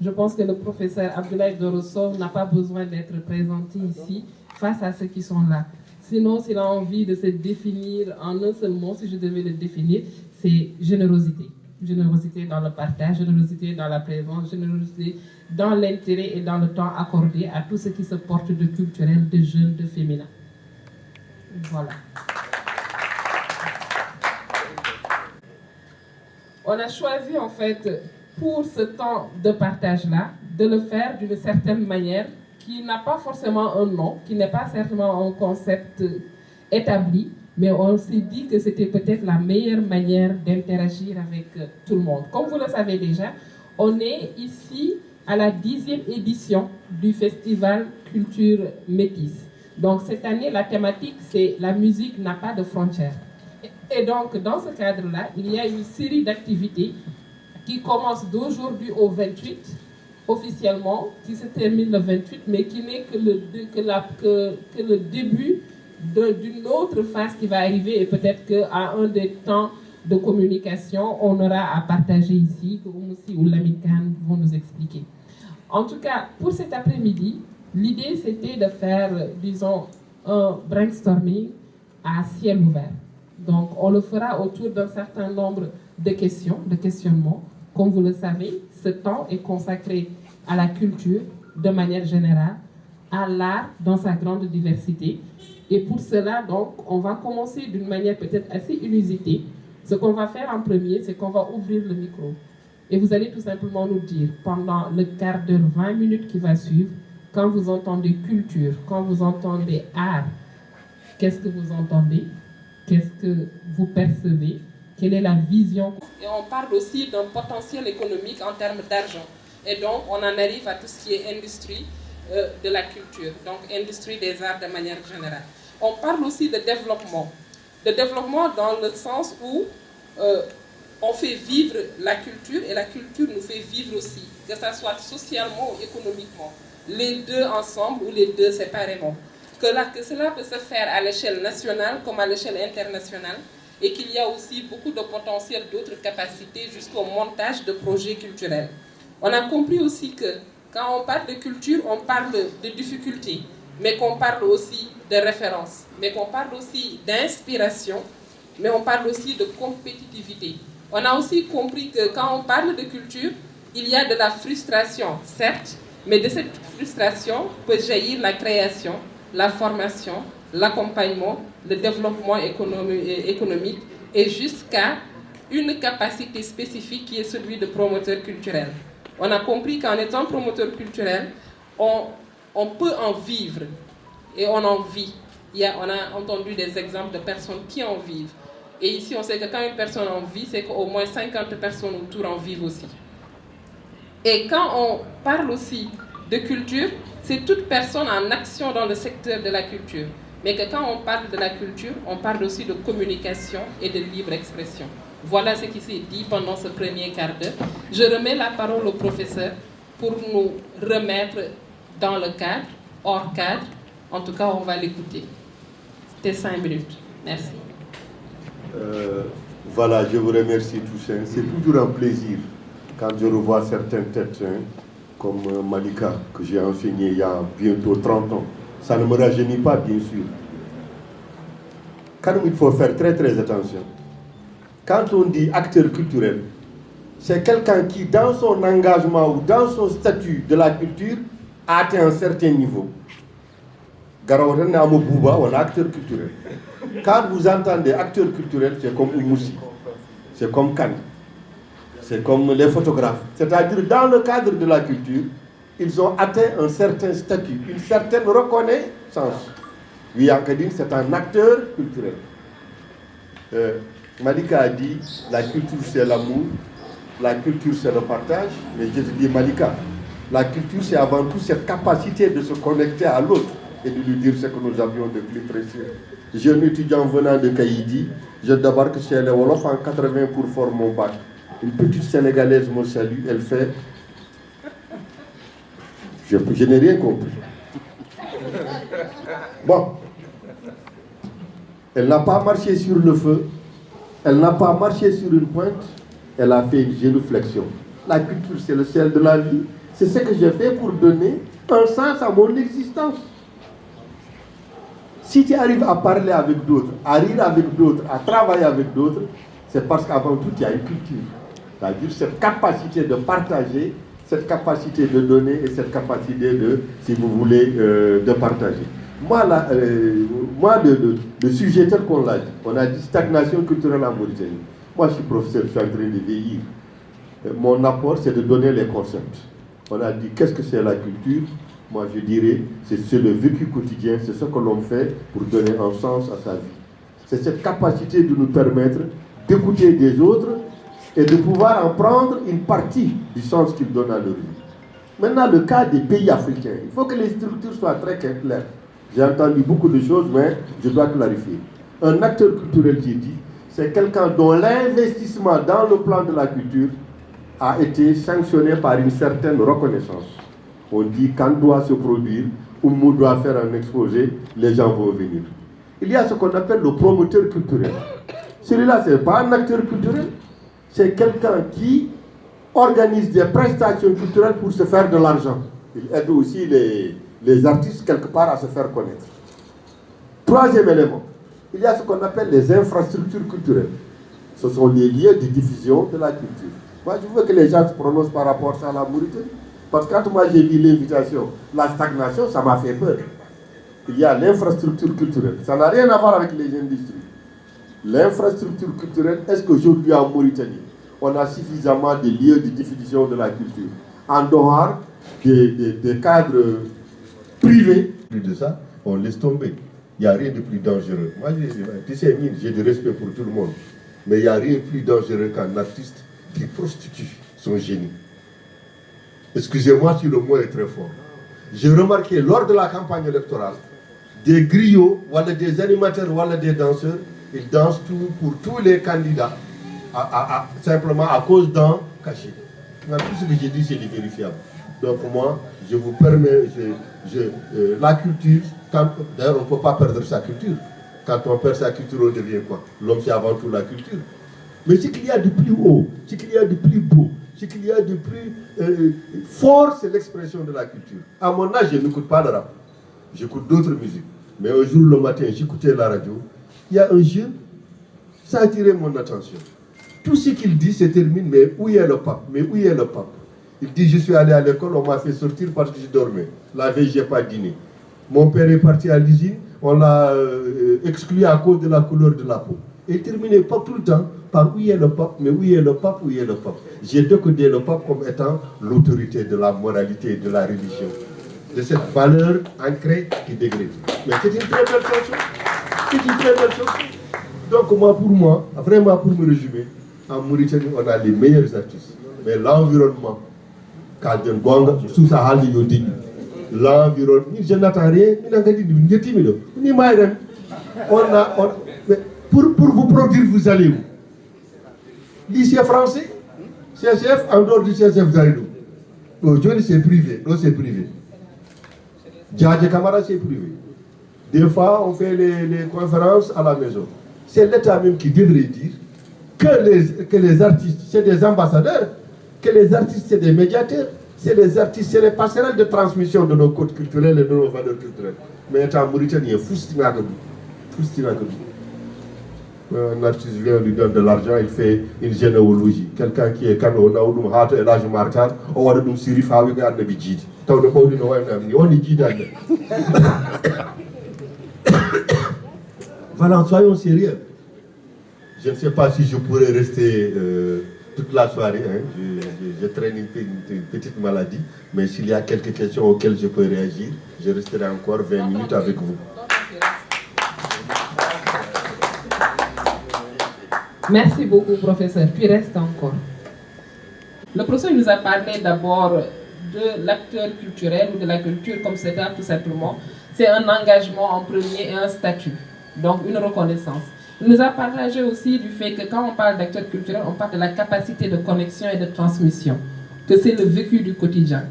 Je pense que le professeur Abdoulaye Dorosso n'a pas besoin d'être présenté ici face à ceux qui sont là. Sinon, s'il a envie de se définir en un seul mot, si je devais le définir, c'est générosité. Générosité dans le partage, générosité dans la présence, générosité dans l'intérêt et dans le temps accordé à tout ce qui se porte de culturel, de jeune, de féminin. Voilà. On a choisi en fait pour ce temps de partage-là de le faire d'une certaine manière qui n'a pas forcément un nom, qui n'est pas certainement un concept établi, mais on s'est dit que c'était peut-être la meilleure manière d'interagir avec tout le monde. Comme vous le savez déjà, on est ici à la 10e édition du Festival Culture Métisse. Donc cette année, la thématique, c'est « La musique n'a pas de frontières ». Et donc, dans ce cadre-là, il y a une série d'activités qui commencent d'aujourd'hui au 28, officiellement, qui se termine le 28, mais qui n'est que le début d'une autre phase qui va arriver, et peut-être qu'à un des temps de communication, on aura à partager ici, que Oumousi ou Lamine Khan vont nous expliquer. En tout cas, pour cet après-midi, l'idée c'était de faire, disons, un brainstorming à ciel ouvert. Donc, on le fera autour d'un certain nombre de questions, de questionnements. Comme vous le savez, ce temps est consacré à la culture de manière générale, à l'art dans sa grande diversité. Et pour cela, donc, on va commencer d'une manière peut-être assez inusitée. Ce qu'on va faire en premier, c'est qu'on va ouvrir le micro. Et vous allez tout simplement nous dire, pendant le quart d'heure, 20 minutes qui va suivre, quand vous entendez culture, quand vous entendez art, qu'est-ce que vous entendez? Qu'est-ce que vous percevez? Quelle est la vision? Et on parle aussi d'un potentiel économique en termes d'argent. Et donc, on en arrive à tout ce qui est industrie de la culture, donc industrie des arts de manière générale. On parle aussi de développement. De développement dans le sens où on fait vivre la culture et la culture nous fait vivre aussi, que ce soit socialement ou économiquement. Les deux ensemble ou les deux séparément. Que cela peut se faire à l'échelle nationale comme à l'échelle internationale et qu'il y a aussi beaucoup de potentiel d'autres capacités jusqu'au montage de projets culturels. On a compris aussi que quand on parle de culture, on parle de difficultés, mais qu'on parle aussi de références, mais qu'on parle aussi d'inspiration, mais on parle aussi de compétitivité. On a aussi compris que quand on parle de culture, il y a de la frustration, certes, mais de cette frustration peut jaillir la création, la formation, l'accompagnement, le développement économique et jusqu'à une capacité spécifique qui est celui de promoteur culturel. On a compris qu'en étant promoteur culturel, on peut en vivre et on en vit. On a entendu des exemples de personnes qui en vivent. Et ici, on sait que quand une personne en vit, c'est qu'au moins 50 personnes autour en vivent aussi. Et quand on parle aussi de culture, c'est toute personne en action dans le secteur de la culture. Mais que quand on parle de la culture, on parle aussi de communication et de libre expression. Voilà ce qui s'est dit pendant ce premier quart d'heure. Je remets la parole au professeur pour nous remettre dans le cadre, hors cadre. En tout cas, on va l'écouter. C'était 5 minutes. Merci. Voilà, je vous remercie tous. C'est toujours un plaisir quand je revois certaines têtes comme Malika, que j'ai enseigné il y a bientôt 30 ans. Ça ne me rajeunit pas, bien sûr. Quand il faut faire très très attention. Quand on dit acteur culturel, c'est quelqu'un qui, dans son engagement ou dans son statut de la culture, a atteint un certain niveau. Garawatan Namo Bouba, on est acteur culturel. Quand vous entendez acteur culturel, c'est comme Oumousi, c'est comme Khan, c'est comme les photographes. C'est-à-dire, dans le cadre de la culture, ils ont atteint un certain statut, une certaine reconnaissance. Oui, Ankadine, c'est un acteur culturel. Malika a dit, la culture c'est l'amour, la culture c'est le partage, mais je te dis Malika, la culture c'est avant tout cette capacité de se connecter à l'autre et de lui dire ce que nous avions de plus précieux. Jeune étudiant venant de Kaïdi, je débarque chez les Wolof en 80 pour faire mon bac. Une petite Sénégalaise me salue, elle fait... Je n'ai rien compris. Bon. Elle n'a pas marché sur le feu, elle n'a pas marché sur une pointe, elle a fait une génuflexion. La culture, c'est le ciel de la vie. C'est ce que j'ai fait pour donner un sens à mon existence. Si tu arrives à parler avec d'autres, à rire avec d'autres, à travailler avec d'autres, c'est parce qu'avant tout, il y a une culture. C'est-à-dire cette capacité de partager, cette capacité de donner et cette capacité de, si vous voulez, de partager. Moi, le sujet tel qu'on l'a dit, on a dit stagnation culturelle en Mauritanie. Moi, je suis professeur, je suis en train de vieillir. Mon apport, c'est de donner les concepts. On a dit, qu'est-ce que c'est la culture? Moi, je dirais, c'est le vécu quotidien, c'est ce que l'on fait pour donner un sens à sa vie. C'est cette capacité de nous permettre d'écouter des autres et de pouvoir en prendre une partie du sens qu'ils donnent à leur vie. Maintenant, le cas des pays africains, il faut que les structures soient très claires. J'ai entendu beaucoup de choses, mais je dois clarifier. Un acteur culturel, j'ai dit, c'est quelqu'un dont l'investissement dans le plan de la culture a été sanctionné par une certaine reconnaissance. On dit quand doit se produire, ou doit faire un exposé, les gens vont venir. Il y a ce qu'on appelle le promoteur culturel. Celui-là, ce n'est pas un acteur culturel, c'est quelqu'un qui organise des prestations culturelles pour se faire de l'argent. Il aide aussi les artistes quelque part à se faire connaître. Troisième élément, il y a ce qu'on appelle les infrastructures culturelles. Ce sont les lieux de diffusion de la culture. Moi, je veux que les gens se prononcent par rapport à la Mauritanie. Parce que quand moi j'ai vu l'invitation, la stagnation, ça m'a fait peur. Il y a l'infrastructure culturelle. Ça n'a rien à voir avec les industries. L'infrastructure culturelle, est-ce qu'aujourd'hui en Mauritanie, on a suffisamment de lieux de diffusion de la culture? En dehors des cadres privés, plus de ça, on laisse tomber. Il n'y a rien de plus dangereux. Moi, tu sais, j'ai du respect pour tout le monde. Mais il n'y a rien de plus dangereux qu'un artiste qui prostitue son génie. Excusez-moi si le mot est très fort. J'ai remarqué lors de la campagne électorale, des griots, voilà des animateurs, voilà des danseurs, ils dansent tout pour tous les candidats, simplement à cause d'un cachet. Tout ce que j'ai dit, c'est vérifiable. Donc moi, je vous permets, la culture, d'ailleurs on ne peut pas perdre sa culture. Quand on perd sa culture, on devient quoi? L'homme, c'est avant tout la culture. Mais ce qu'il y a de plus haut, ce qu'il y a de plus beau, ce qu'il y a de plus fort, c'est l'expression de la culture. À mon âge, je n'écoute pas de rap. J'écoute d'autres musiques. Mais un jour, le matin, j'écoutais la radio. Il y a un jeune, ça a attiré mon attention. Tout ce qu'il dit se termine, mais où est le pape? Mais où est le pape? Il dit, je suis allé à l'école, on m'a fait sortir parce que je dormais. La veille, je n'ai pas dîné. Mon père est parti à l'usine, on l'a exclu à cause de la couleur de la peau. Et il terminait pas tout le temps par où est le pape, mais où est le pape, où est le pape. J'ai décodé le pape comme étant l'autorité de la moralité, de la religion, de cette valeur ancrée qui dégrade. Mais c'est une très belle chose. C'est une très belle chose. Donc moi, vraiment pour me résumer, en Mauritanie, on a les meilleurs artistes. Mais l'environnement, quand on gonga, sous sa halle, l'environnement, je n'attends rien, pour vous produire, vous allez où? Lycée français, CSF, en dehors du CSF, vous allez où? Aujourd'hui, c'est privé. Non, c'est privé. Djadje Camara, c'est privé. Des fois, on fait les conférences à la maison. C'est l'État même qui devrait dire que les artistes, c'est des ambassadeurs, que les artistes, c'est des médiateurs, c'est les artistes, c'est les passerelles de transmission de nos codes culturels et de nos valeurs culturelles. Mais en Mauritanie, il y a un artiste vient, lui donne de l'argent, il fait une généalogie. Quelqu'un qui est canon, on a et là je marque, on va nous sirif avec un nabidjid. Voilà, soyons sérieux. Je ne sais pas si je pourrais rester toute la soirée. Hein. Je traîne une petite maladie. Mais s'il y a quelques questions auxquelles je peux réagir, je resterai encore 20 minutes avec vous. Merci beaucoup, professeur. Puis reste encore. Le professeur nous a parlé d'abord de l'acteur culturel ou de la culture comme c'est tout simplement. C'est un engagement en premier et un statut, donc une reconnaissance. Il nous a partagé aussi du fait que quand on parle d'acteur culturel, on parle de la capacité de connexion et de transmission, que c'est le vécu du quotidien.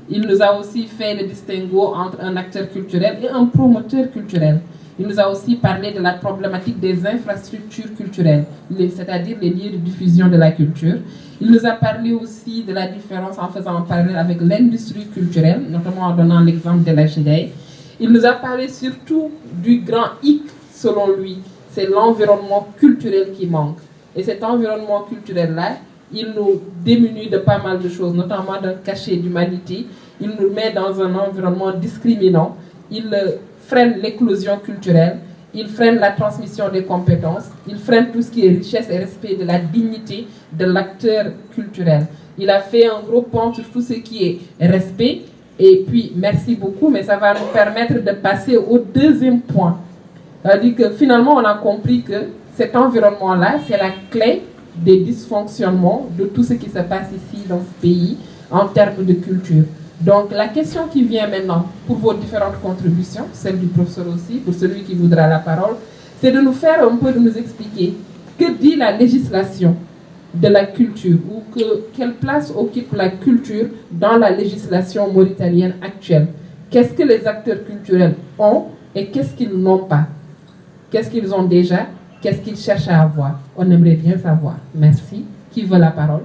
Il nous a aussi fait le distinguo entre un acteur culturel et un promoteur culturel. Il nous a aussi parlé de la problématique des infrastructures culturelles, c'est-à-dire les lieux de diffusion de la culture. Il nous a parlé aussi de la différence en faisant un parallèle avec l'industrie culturelle, notamment en donnant l'exemple de la GDE. Il nous a parlé surtout du grand hic, selon lui, c'est l'environnement culturel qui manque. Et cet environnement culturel-là, il nous démunit de pas mal de choses, notamment d'un cachet d'humanité. Il nous met dans un environnement discriminant. Il freine l'éclosion culturelle. Il freine la transmission des compétences. Il freine tout ce qui est richesse et respect de la dignité de l'acteur culturel. Il a fait un gros point sur tout ce qui est respect. Et puis, merci beaucoup, mais ça va nous permettre de passer au deuxième point. C'est-à-dire que finalement, on a compris que cet environnement-là, c'est la clé des dysfonctionnements de tout ce qui se passe ici dans ce pays en termes de culture. Donc la question qui vient maintenant pour vos différentes contributions, celle du professeur aussi, pour celui qui voudra la parole, c'est de nous faire un peu, de nous expliquer que dit la législation de la culture ou quelle place occupe la culture dans la législation mauritanienne actuelle. Qu'est-ce que les acteurs culturels ont et qu'est-ce qu'ils n'ont pas? Qu'est-ce qu'ils ont déjà? Qu'est-ce qu'ils cherchent à avoir? On aimerait bien savoir. Merci. Qui veut la parole?